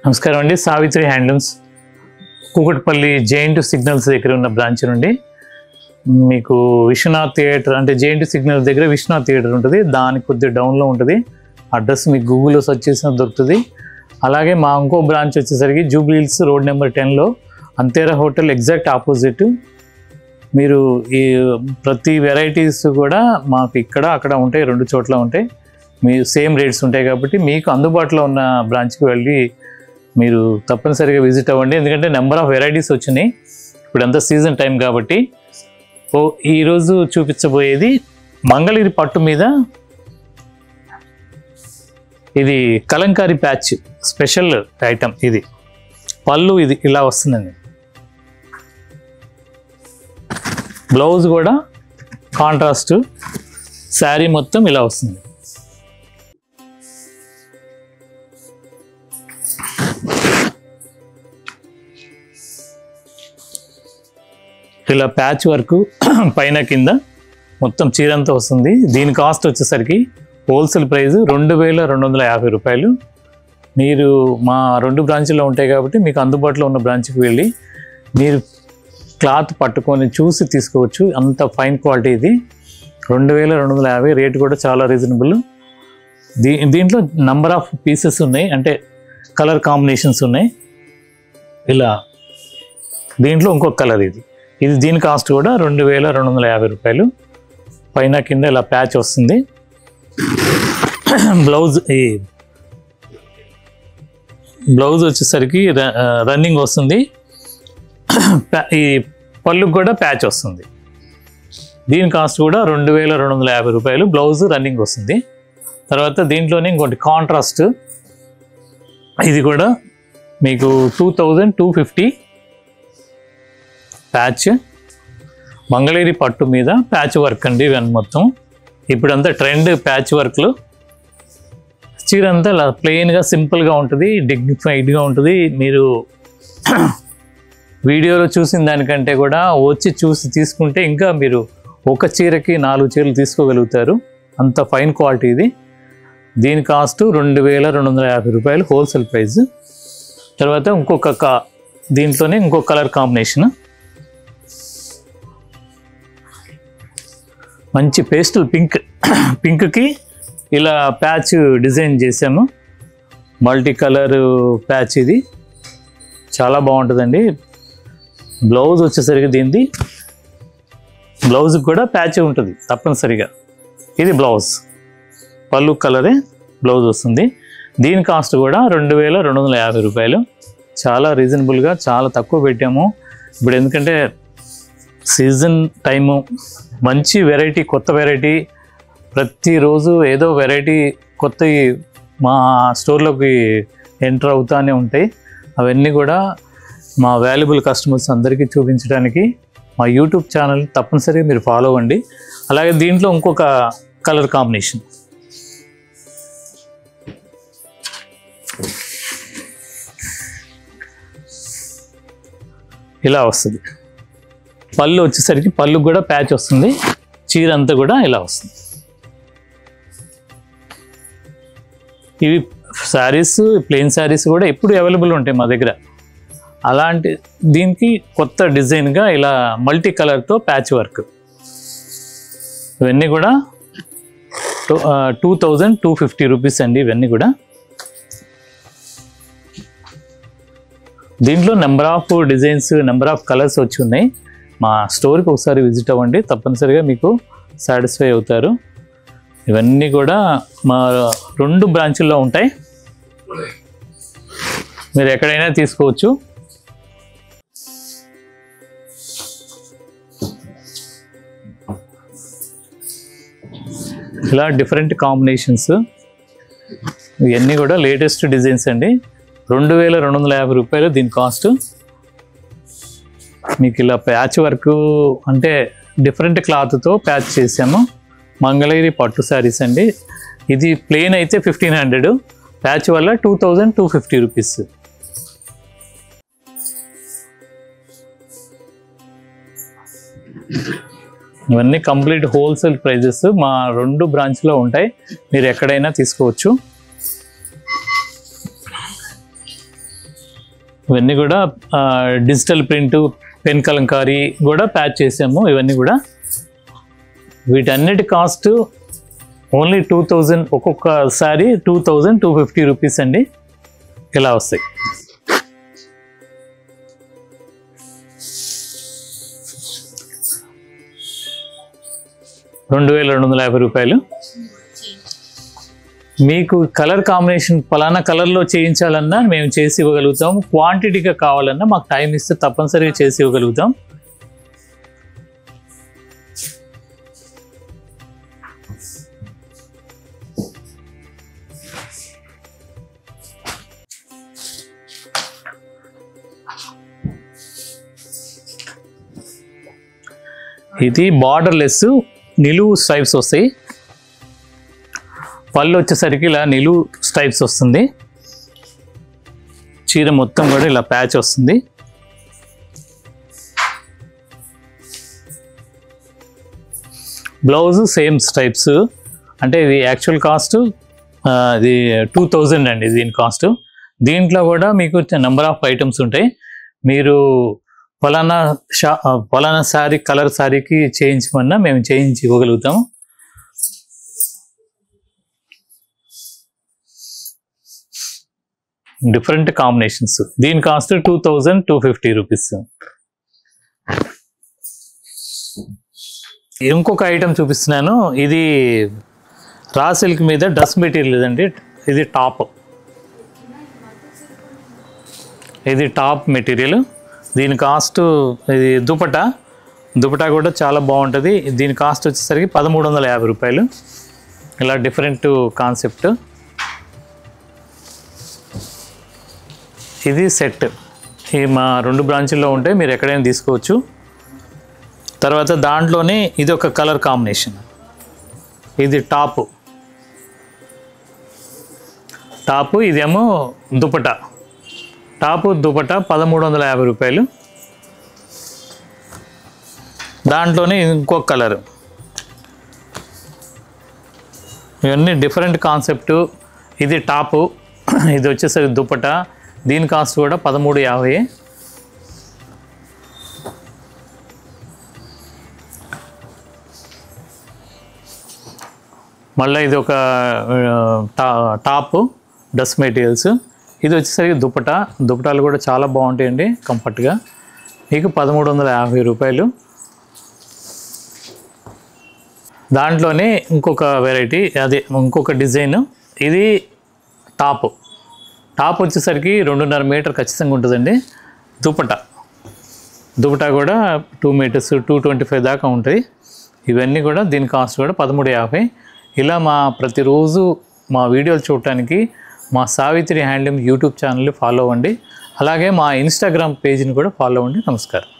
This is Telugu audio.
నమస్కారం అండి. Savitri handlooms Kukatpally giant signals దగ్గర ఉన్న బ్రాంచ్ నుండి మీకు విశ్వనాథ్ థియేటర్ అంటే జెయింట్ సిగ్నల్స్ దగ్గర విశ్వనాథ్ థియేటర్ ఉంటుంది. దానికి కొద్దిగా డౌన్లో ఉంటుంది. అడ్రస్ మీకు గూగుల్లో సెర్చ్ చేసినా దొరుకుతుంది. అలాగే మా ఇంకో బ్రాంచ్ వచ్చేసరికి జూబ్లీ హిల్స్ రోడ్ నెంబర్ 10లో అంతేరా హోటల్ ఎగ్జాక్ట్ ఆపోజిట్. మీరు ఈ ప్రతి వెరైటీస్ కూడా మాకు ఇక్కడ అక్కడ ఉంటాయి, 2 చోట్ల ఉంటాయి. మీ సేమ్ రేట్స్ ఉంటాయి కాబట్టి మీకు అందుబాటులో ఉన్న బ్రాంచ్కి వెళ్ళి మీరు తప్పనిసరిగా విజిట్ అవ్వండి. ఎందుకంటే నెంబర్ ఆఫ్ వెరైటీస్ వచ్చినాయి. ఇప్పుడంతా సీజన్ టైం కాబట్టి. ఈరోజు చూపించబోయేది మంగళగిరి పట్టు మీద ఇది కలంకారీ ప్యాచ్ స్పెషల్ ఐటమ్. ఇది పళ్ళు ఇది ఇలా వస్తుందండి. బ్లౌజ్ కూడా కాంట్రాస్ట్, శారీ మొత్తం ఇలా వస్తుంది. ఇలా ప్యాచ్ వర్క్ పైన కింద మొత్తం చీరంతా వస్తుంది. దీని కాస్ట్ వచ్చేసరికి హోల్సేల్ ప్రైస్ 2250 రూపాయలు. మీరు మా 2 బ్రాంచ్లో ఉంటాయి కాబట్టి మీకు అందుబాటులో ఉన్న బ్రాంచ్కి వెళ్ళి మీరు క్లాత్ పట్టుకొని చూసి తీసుకోవచ్చు. అంత ఫైన్ క్వాలిటీ ఇది. 2250, రేట్ కూడా చాలా రీజనబుల్. దీంట్లో నంబర్ ఆఫ్ పీసెస్ ఉన్నాయి, అంటే కలర్ కాంబినేషన్స్ ఉన్నాయి. ఇలా దీంట్లో ఇంకొక కలర్ ఇది దీని కాస్ట్ కూడా 2250 రూపాయలు. పైన కింద ఇలా ప్యాచ్ వస్తుంది. బ్లౌజ్ వచ్చేసరికి రన్నింగ్ వస్తుంది. ఈ పళ్ళుకి కూడా ప్యాచ్ వస్తుంది. దీని కాస్ట్ కూడా 2250 రూపాయలు. బ్లౌజ్ రన్నింగ్ వస్తుంది. తర్వాత దీంట్లోనే ఇంకోటి కాంట్రాస్ట్, ఇది కూడా మీకు 2250 ప్యాచ్. మంగళగిరి పట్టు మీద ప్యాచ్ వర్క్ అండి ఇవన్నీ మొత్తం. ఇప్పుడంతా ట్రెండ్ ప్యాచ్ వర్క్లు. చీర అంతా ఇలా ప్లెయిన్గా సింపుల్గా ఉంటుంది, డిగ్నిఫైడ్గా ఉంటుంది. మీరు వీడియోలో చూసిన దానికంటే కూడా వచ్చి చూసి తీసుకుంటే ఇంకా మీరు ఒక చీరకి 4 చీరలు తీసుకోగలుగుతారు. అంత ఫైన్ క్వాలిటీ ఇది. దీని కాస్ట్ 2250 రూపాయలు హోల్సేల్ ప్రైస్. తర్వాత దీంట్లోనే ఇంకొక కలర్ కాంబినేషన్, మంచి పేస్టల్ పింక్కి ఇలా ప్యాచ్ డిజైన్ చేసాము. మల్టీ కలర్ ప్యాచ్ ఇది చాలా బాగుంటుందండి. బ్లౌజ్ వచ్చేసరికి దీనిది బ్లౌజ్కి కూడా ప్యాచ్ ఉంటుంది తప్పనిసరిగా. ఇది బ్లౌజ్, పళ్ళు కలరే బ్లౌజ్ వస్తుంది. దీని కాస్ట్ కూడా 2250 రూపాయలు. చాలా రీజనబుల్గా, చాలా తక్కువ పెట్టాము. ఇప్పుడు ఎందుకంటే సీజన్ టైము, మంచి వెరైటీ, కొత్త వెరైటీ, ప్రతిరోజు ఏదో వెరైటీ కొత్త మా స్టోర్లోకి ఎంటర్ అవుతూనే ఉంటాయి. అవన్నీ కూడా మా వాల్యుబుల్ కస్టమర్స్ అందరికీ చూపించడానికి మా యూట్యూబ్ ఛానల్ తప్పనిసరిగా మీరు ఫాలో అవ్వండి. అలాగే దీంట్లో ఇంకొక కలర్ కాంబినేషన్ ఇలా వస్తుంది. పళ్ళు వచ్చేసరికి పళ్ళుకి కూడా ప్యాచ్ వస్తుంది. చీర అంతా కూడా ఇలా వస్తుంది. ఇవి శారీస్, ప్లెయిన్ శారీస్ కూడా ఎప్పుడు అవైలబుల్ ఉంటాయి మా దగ్గర. అలాంటి దీనికి కొత్త డిజైన్గా ఇలా మల్టీ కలర్తో ప్యాచ్ వర్క్. ఇవన్నీ కూడా 2250 రూపీస్ అండి. ఇవన్నీ కూడా దీంట్లో number of designs, number of colours వచ్చి ఉన్నాయి. మా స్టోర్కి ఒకసారి విజిట్ అవ్వండి, తప్పనిసరిగా మీకు సాటిస్ఫై అవుతారు. ఇవన్నీ కూడా మా 2 బ్రాంచుల్లో ఉంటాయి. మీరు ఎక్కడైనా తీసుకోవచ్చు. ఇలా డిఫరెంట్ కాంబినేషన్స్, ఇవన్నీ కూడా లేటెస్ట్ డిజైన్స్ అండి. 2250 రూపాయలు దీని కాస్ట్. మీకు ఇలా ప్యాచ్ వర్క్ అంటే డిఫరెంట్ క్లాత్తో ప్యాచ్ చేసాము. మంగళగిరి పట్టు శారీస్ అండి. ఇది ప్లెయిన్ అయితే 1500, ప్యాచ్ వల్ల 2250 రూపీస్. ఇవన్నీ కంప్లీట్ హోల్సేల్ ప్రైజెస్ మా 2 బ్రాంచ్లో ఉంటాయి. మీరు ఎక్కడైనా తీసుకోవచ్చు. ఇవన్నీ కూడా డిజిటల్ ప్రింట్, పెన్ కలంకారీ కూడా ప్యాచ్ చేసాము. ఇవన్నీ కూడా వీటన్నిటి కాస్ట్ ఓన్లీ 2000, ఒక్కొక్కసారి 2250 రూపీస్ అండి. ఇలా వస్తాయి. ₹2250. మీకు కలర్ కాంబినేషన్ పలానా కలర్లో చేయించాలన్నా మేము చేసి ఇవ్వగలుగుతాం. క్వాంటిటీగా కావాలన్నా మాకు టైం ఇస్తే తప్పనిసరిగా చేసి ఇవ్వగలుగుతాం. ఇది బార్డర్లెస్ నిలువు స్ట్రైప్స్ వస్తాయి. పళ్ళు వచ్చేసరికి ఇలా నిలువు స్ట్రైప్స్ వస్తుంది. చీర మొత్తం కూడా ఇలా ప్యాచ్ వస్తుంది. Blouse same stripes. అంటే ఇది యాక్చువల్ కాస్ట్ ఇది 2000 అండి దీని కాస్ట్. దీంట్లో కూడా మీకు నెంబర్ ఆఫ్ ఐటమ్స్ ఉంటాయి. మీరు ఫలానా శారీ కలర్ శారీకి చేయించమన్నా మేము చేయించి ఇవ్వగలుగుతాము. Different combinations. దీని కాస్ట్ 2250 రూపీస్. ఇంకొక ఐటమ్ చూపిస్తున్నాను. ఇది రా సిల్క్ మీద డ్రెస్ మెటీరియల్ అండి. ఇది టాప్ మెటీరియల్. దీని కాస్ట్, ఇది దుపటా కూడా చాలా బాగుంటుంది. దీని కాస్ట్ వచ్చేసరికి 1350 రూపాయలు. ఇలా డిఫరెంట్ కాన్సెప్ట్. ఇది సెట్. ఈ మా 2 బ్రాంచుల్లో ఉంటాయి, మీరు ఎక్కడైనా తీసుకోవచ్చు. తర్వాత దాంట్లోనే ఇది ఒక కలర్ కాంబినేషన్. ఇది టాపు, ఇదేమో దుపటా. దుపటా 1350 రూపాయలు. దాంట్లోనే ఇంకొక కలరు. ఇవన్నీ డిఫరెంట్ కాన్సెప్టు. ఇది టాపు, ఇది వచ్చేసరికి దుపటా. దీని కాస్ట్ కూడా 1350. మళ్ళీ ఇది ఒక టాప్ డ్రెస్ మెటీరియల్స్. ఇది వచ్చేసరికి దుపటాలు కూడా చాలా బాగుంటాయండి, కంఫర్ట్గా. మీకు 1350 రూపాయలు. దాంట్లోనే ఇంకొక వెరైటీ, అదే ఇంకొక డిజైన్. ఇది టాప్ వచ్చేసరికి 2.5 మీటర్ ఖచ్చితంగా ఉంటుందండి. దుపటా కూడా 2 మీటర్స్ 225 దాకా ఉంటుంది. ఇవన్నీ కూడా దీని కాస్ట్ కూడా 1350. ఇలా ప్రతిరోజు మా వీడియోలు చూడటానికి మా సావిత్రి హ్యాండ్లూమ్ యూట్యూబ్ ఛానల్ని ఫాలో అవ్వండి. అలాగే మా ఇన్స్టాగ్రామ్ పేజ్ని కూడా ఫాలో అవ్వండి. నమస్కారం.